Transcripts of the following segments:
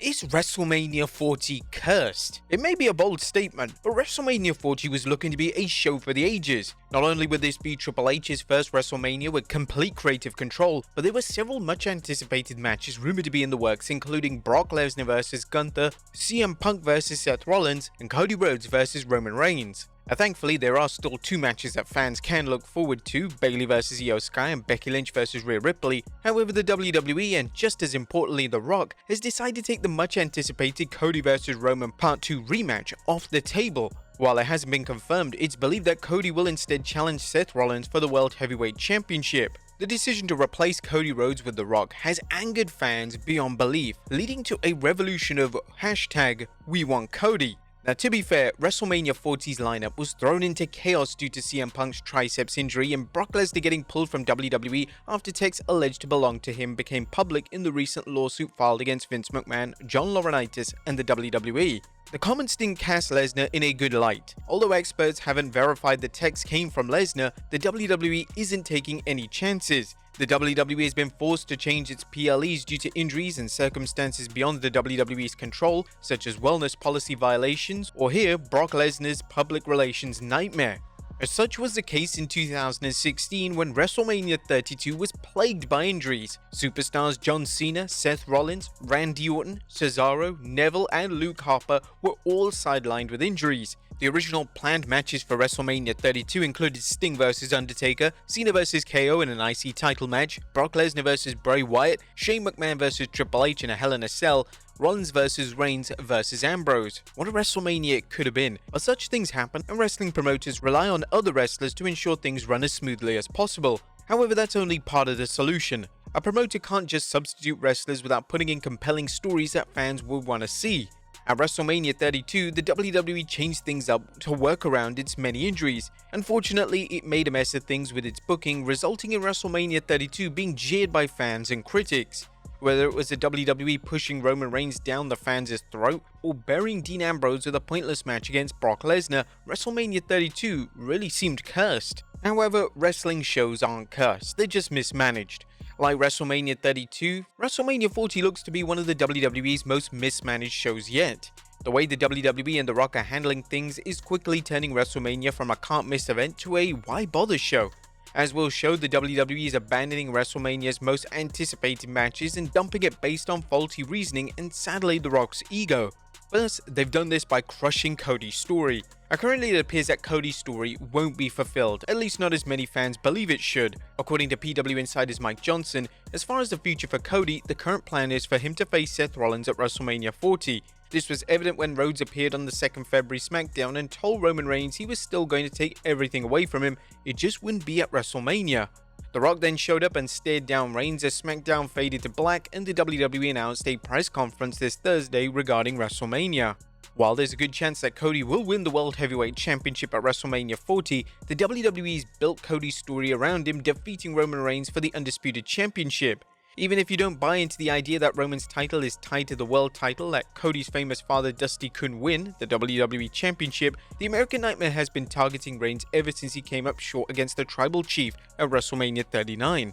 Is WrestleMania 40 cursed? It may be a bold statement, but WrestleMania 40 was looking to be a show for the ages. Not only would this be Triple H's first WrestleMania with complete creative control, but there were several much anticipated matches rumored to be in the works, including Brock Lesnar vs Gunther, CM Punk vs Seth Rollins, and Cody Rhodes vs Roman Reigns. Thankfully, there are still two matches that fans can look forward to, Bayley vs Io Sky and Becky Lynch vs Rhea Ripley. However, the WWE, and just as importantly The Rock, has decided to take the much anticipated Cody vs Roman Part 2 rematch off the table. While it hasn't been confirmed, it's believed that Cody will instead challenge Seth Rollins for the World Heavyweight Championship. The decision to replace Cody Rhodes with The Rock has angered fans beyond belief, leading to a revolution of #WeWantCody. Now, to be fair, WrestleMania 40's lineup was thrown into chaos due to CM Punk's triceps injury and Brock Lesnar getting pulled from WWE after texts alleged to belong to him became public in the recent lawsuit filed against Vince McMahon, John Laurinaitis, and the WWE. The comments didn't cast Lesnar in a good light. Although experts haven't verified the text came from Lesnar, the WWE isn't taking any chances. The WWE has been forced to change its PLEs due to injuries and circumstances beyond the WWE's control, such as wellness policy violations, or here, Brock Lesnar's public relations nightmare. As such was the case in 2016 when WrestleMania 32 was plagued by injuries. Superstars John Cena, Seth Rollins, Randy Orton, Cesaro, Neville, and Luke Harper were all sidelined with injuries. The original planned matches for WrestleMania 32 included Sting vs Undertaker, Cena vs KO in an IC title match, Brock Lesnar vs Bray Wyatt, Shane McMahon vs Triple H in a Hell in a Cell, Rollins vs Reigns vs Ambrose. What a WrestleMania it could have been. But such things happen, and wrestling promoters rely on other wrestlers to ensure things run as smoothly as possible. However, that's only part of the solution. A promoter can't just substitute wrestlers without putting in compelling stories that fans will want to see. At WrestleMania 32, the WWE changed things up to work around its many injuries. Unfortunately, it made a mess of things with its booking, resulting in WrestleMania 32 being jeered by fans and critics. Whether it was the WWE pushing Roman Reigns down the fans' throat, or burying Dean Ambrose with a pointless match against Brock Lesnar, WrestleMania 32 really seemed cursed. However, wrestling shows aren't cursed, they're just mismanaged. Like WrestleMania 32, WrestleMania 40 looks to be one of the WWE's most mismanaged shows yet. The way the WWE and The Rock are handling things is quickly turning WrestleMania from a can't-miss event to a why bother show. As will show, the WWE is abandoning WrestleMania's most anticipated matches and dumping it based on faulty reasoning and sadly The Rock's ego. First, they've done this by crushing Cody's story. Currently, it appears that Cody's story won't be fulfilled, at least not as many fans believe it should. According to PW Insider's Mike Johnson, as far as the future for Cody, the current plan is for him to face Seth Rollins at WrestleMania 40. This was evident when Rhodes appeared on the 2nd February SmackDown and told Roman Reigns he was still going to take everything away from him, it just wouldn't be at WrestleMania. The Rock then showed up and stared down Reigns as SmackDown faded to black and the WWE announced a press conference this Thursday regarding WrestleMania. While there's a good chance that Cody will win the World Heavyweight Championship at WrestleMania 40, the WWE's built Cody's story around him defeating Roman Reigns for the Undisputed Championship. Even if you don't buy into the idea that Roman's title is tied to the world title that Cody's famous father Dusty couldn't win, the WWE Championship, the American Nightmare has been targeting Reigns ever since he came up short against the Tribal Chief at WrestleMania 39.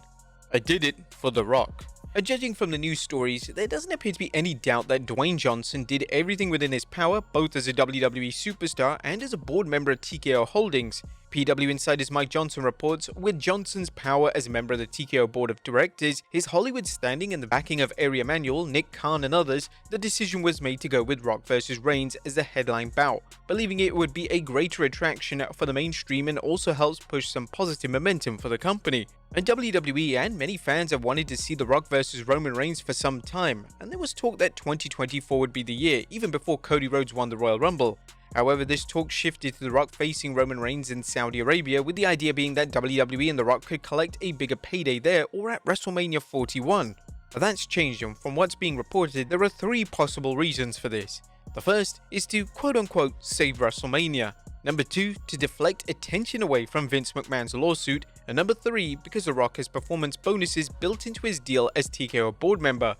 I did it for The Rock. Judging from the news stories, there doesn't appear to be any doubt that Dwayne Johnson did everything within his power, both as a WWE superstar and as a board member at TKO Holdings. PW Insider's Mike Johnson reports, with Johnson's power as a member of the TKO Board of Directors, his Hollywood standing and the backing of Ari Emanuel, Nick Khan and others, the decision was made to go with Rock vs Reigns as the headline bout, believing it would be a greater attraction for the mainstream and also helps push some positive momentum for the company. And WWE and many fans have wanted to see The Rock vs Roman Reigns for some time, and there was talk that 2024 would be the year, even before Cody Rhodes won the Royal Rumble. However, this talk shifted to The Rock facing Roman Reigns in Saudi Arabia, with the idea being that WWE and The Rock could collect a bigger payday there or at WrestleMania 41. But that's changed, and from what's being reported, there are three possible reasons for this. The first is to quote-unquote save WrestleMania. Number 2, to deflect attention away from Vince McMahon's lawsuit. And number 3, because The Rock has performance bonuses built into his deal as TKO board member.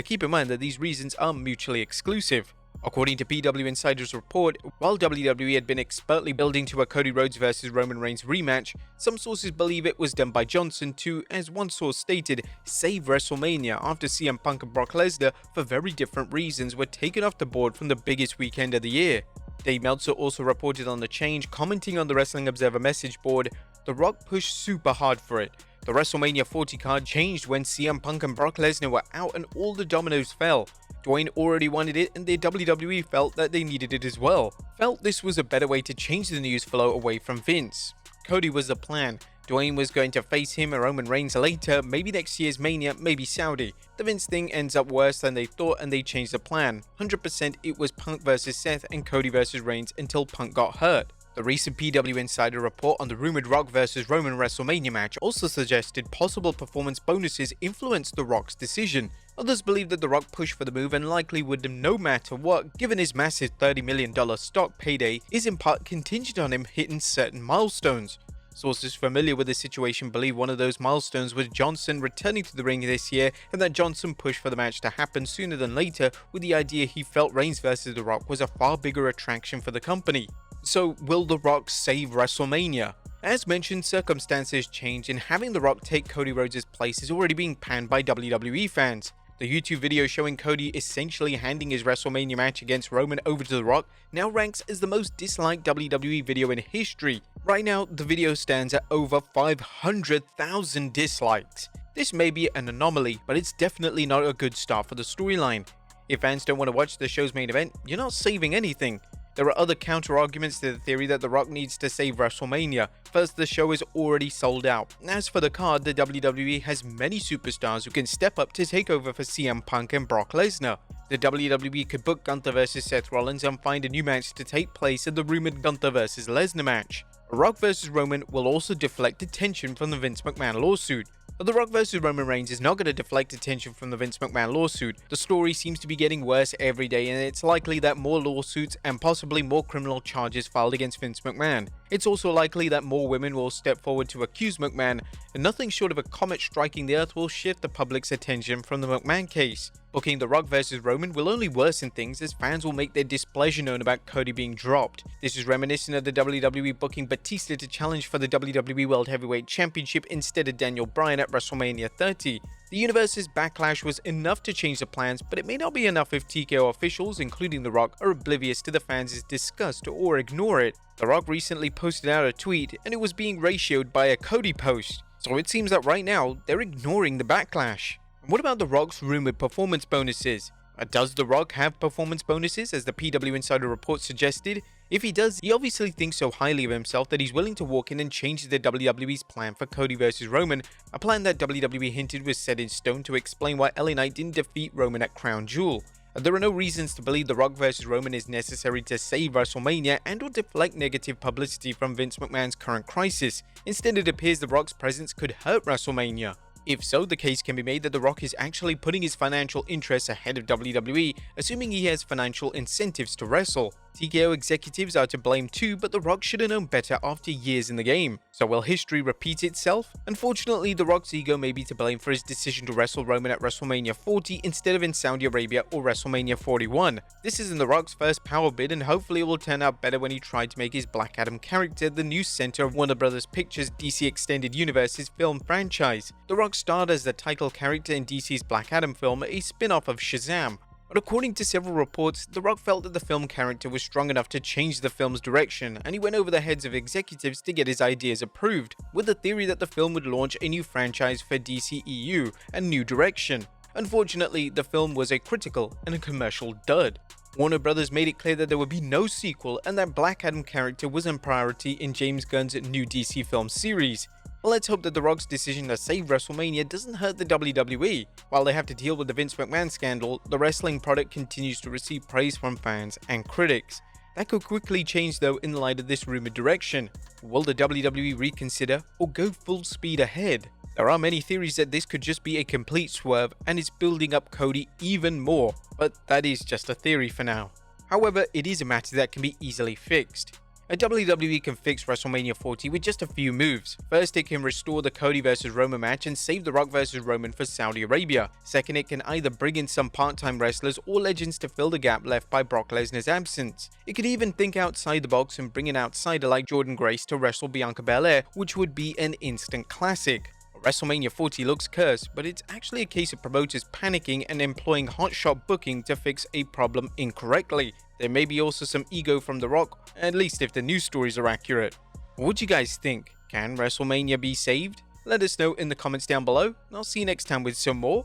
Keep in mind that these reasons are mutually exclusive. According to PW Insider's report, while WWE had been expertly building to a Cody Rhodes vs Roman Reigns rematch, some sources believe it was done by Johnson to, as one source stated, save WrestleMania after CM Punk and Brock Lesnar, for very different reasons, were taken off the board from the biggest weekend of the year. Dave Meltzer also reported on the change, commenting on the Wrestling Observer message board, "The Rock pushed super hard for it. The WrestleMania 40 card changed when CM Punk and Brock Lesnar were out and all the dominoes fell. Dwayne already wanted it and the WWE felt that they needed it as well. Felt this was a better way to change the news flow away from Vince. Cody was the plan. Dwayne was going to face him and Roman Reigns later, maybe next year's Mania, maybe Saudi. The Vince thing ends up worse than they thought and they changed the plan. 100% it was Punk vs Seth and Cody vs Reigns until Punk got hurt." The recent PW Insider report on the rumored Rock vs Roman WrestleMania match also suggested possible performance bonuses influenced The Rock's decision. Others believe that The Rock pushed for the move and likely would no matter what, given his massive $30 million stock payday is in part contingent on him hitting certain milestones. Sources familiar with the situation believe one of those milestones was Johnson returning to the ring this year, and that Johnson pushed for the match to happen sooner than later with the idea he felt Reigns vs The Rock was a far bigger attraction for the company. So will The Rock save WrestleMania? As mentioned, circumstances change and having The Rock take Cody Rhodes' place is already being panned by WWE fans. The YouTube video showing Cody essentially handing his WrestleMania match against Roman over to The Rock now ranks as the most disliked WWE video in history. Right now, the video stands at over 500,000 dislikes. This may be an anomaly, but it's definitely not a good start for the storyline. If fans don't want to watch the show's main event, you're not saving anything. There are other counter-arguments to the theory that The Rock needs to save WrestleMania. First, the show is already sold out. As for the card, the WWE has many superstars who can step up to take over for CM Punk and Brock Lesnar. The WWE could book Gunther vs Seth Rollins and find a new match to take place in the rumored Gunther vs Lesnar match. Rock vs Roman will also deflect attention from the Vince McMahon lawsuit. But The Rock vs Roman Reigns is not going to deflect attention from the Vince McMahon lawsuit. The story seems to be getting worse every day, and it's likely that more lawsuits and possibly more criminal charges filed against Vince McMahon. It's also likely that more women will step forward to accuse McMahon, and nothing short of a comet striking the earth will shift the public's attention from the McMahon case. Booking The Rock vs Roman will only worsen things as fans will make their displeasure known about Cody being dropped. This is reminiscent of the WWE booking Batista to challenge for the WWE World Heavyweight Championship instead of Daniel Bryan at WrestleMania 30. The universe's backlash was enough to change the plans, but it may not be enough if TKO officials, including The Rock, are oblivious to the fans' disgust or ignore it. The Rock recently posted out a tweet, and it was being ratioed by a Cody post. So it seems that right now, they're ignoring the backlash. What about The Rock's rumored performance bonuses? Does The Rock have performance bonuses, as the PW Insider report suggested? If he does, he obviously thinks so highly of himself that he's willing to walk in and change the WWE's plan for Cody vs Roman, a plan that WWE hinted was set in stone to explain why LA Knight didn't defeat Roman at Crown Jewel. There are no reasons to believe The Rock vs Roman is necessary to save WrestleMania and or deflect negative publicity from Vince McMahon's current crisis. Instead, it appears The Rock's presence could hurt WrestleMania. If so, the case can be made that The Rock is actually putting his financial interests ahead of WWE, assuming he has financial incentives to wrestle. TKO executives are to blame too, but The Rock should have known better after years in the game. So will history repeat itself? Unfortunately, The Rock's ego may be to blame for his decision to wrestle Roman at WrestleMania 40 instead of in Saudi Arabia or WrestleMania 41. This isn't The Rock's first power bid, and hopefully it will turn out better when he tried to make his Black Adam character the new center of Warner Bros. Pictures' DC Extended Universe's film franchise. The Rock starred as the title character in DC's Black Adam film, a spin-off of Shazam. But according to several reports, The Rock felt that the film character was strong enough to change the film's direction, and he went over the heads of executives to get his ideas approved, with the theory that the film would launch a new franchise for DCEU and new direction. Unfortunately, the film was a critical and a commercial dud. Warner Bros. Made it clear that there would be no sequel and that Black Adam character was in priority in James Gunn's new DC film series. Well, let's hope that The Rock's decision to save WrestleMania doesn't hurt the WWE. While they have to deal with the Vince McMahon scandal, the wrestling product continues to receive praise from fans and critics. That could quickly change though in light of this rumored direction. Will the WWE reconsider or go full speed ahead? There are many theories that this could just be a complete swerve and it's building up Cody even more, but that is just a theory for now. However, it is a matter that can be easily fixed. And WWE can fix WrestleMania 40 with just a few moves. First, it can restore the Cody vs Roman match and save The Rock vs Roman for Saudi Arabia. Second, it can either bring in some part-time wrestlers or legends to fill the gap left by Brock Lesnar's absence. It could even think outside the box and bring an outsider like Jordynne Grace to wrestle Bianca Belair, which would be an instant classic. WrestleMania 40 looks cursed, but it's actually a case of promoters panicking and employing hotshot booking to fix a problem incorrectly. There may be also some ego from The Rock, at least if the news stories are accurate. What do you guys think? Can WrestleMania be saved? Let us know in the comments down below, and I'll see you next time with some more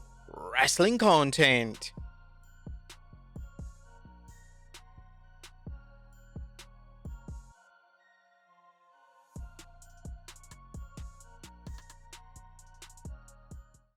wrestling content.